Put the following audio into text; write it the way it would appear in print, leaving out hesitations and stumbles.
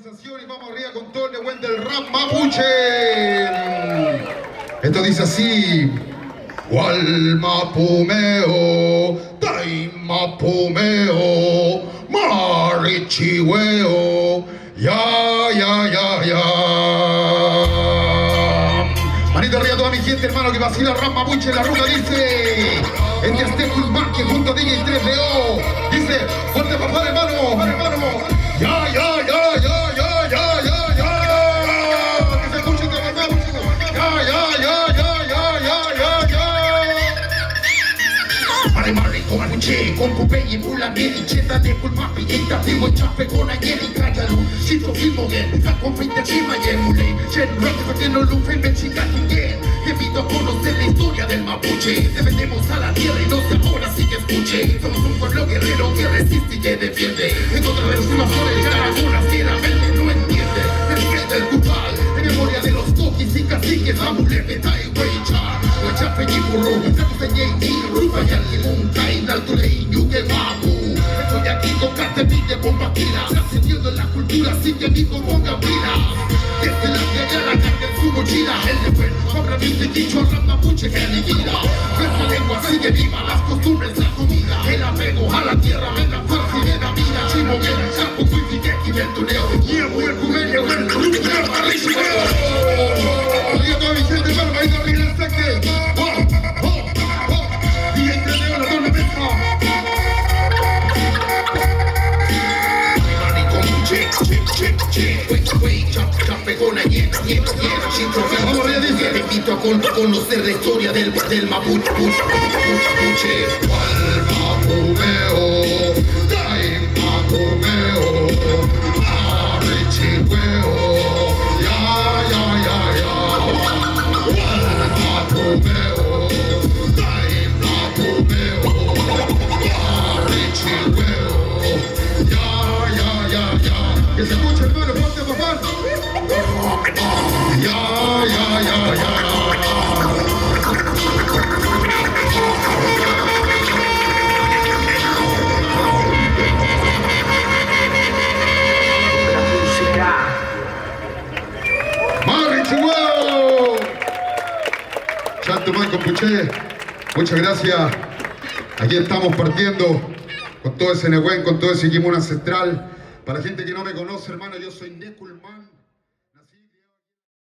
improvisación y vamos arriba con todo el buen del rap mapuche. Esto dice así: Gualmapumeo, Taimapumeo, Marichihueo, ya. Manito arriba a toda mi gente, hermano, que vacila rap mapuche en la ruta, dice. Este es Teculman, que junto a DJ 3DO, dice, fuerte papá, hermano, ya. Que se escuche este papá, ya. Mare con mapuche, con Popeye, Pula, Meri, Cheta, de Kulmapi, Ita, Primo, Chape, con Ayeri, Kayalu, Sito, Filmogen, la compita, Chima, Yemule, Chen, Rock, Tieno, Lufe, Mexica, Yen. Te invito a conocer la historia del mapuche. Defendemos a la tierra y no se ahora sí que escuche. Somos un pueblo guerrero que resiste y que defiende. En contra de los invasores, ya algunas tieramente no entiende. El fiel del Cupal, en memoria de los coquis y caciques, la mujer de Taihuecha. Huachape y burro, Rakuseñe y Rupayal y Munkai, Naltulei, Yuke, Mapu. Estoy aquí con Cartepite, Bomba Pila, trascendiendo en la cultura, así que mijo ponga pilas. Desde la tierra la carga en su mochila, el de buen obra de quichua, rap mapuche que aniquila. Nuestra lengua sigue viva, las costumbres, la comida. El apego a la tierra, venga fuerza y venga vida. Chimo, que el chapo, cuifique, y el tuneo. Y el buen cumelio, el tuneo, barrichimo. Oye, toda mi gente, hermano, ahí te arriba el saque. Y entreneo la doble mesa. Vamos arriba, dice. Te invito a conocer la historia del mapuche. Gualmapumeo, Taimapumeo, Marichihueo, ya. Gualmapumeo, Taimapumeo, Marichihueo, ya. Que se escuche, hermano, fuerte, papá. Ya. ¡Marichihueo! Chanto man compuche, muchas gracias. Aquí estamos partiendo con todo ese Nehuen, con todo ese Kimun ancestral. Para la gente que no me conoce, hermano, yo soy Neculman.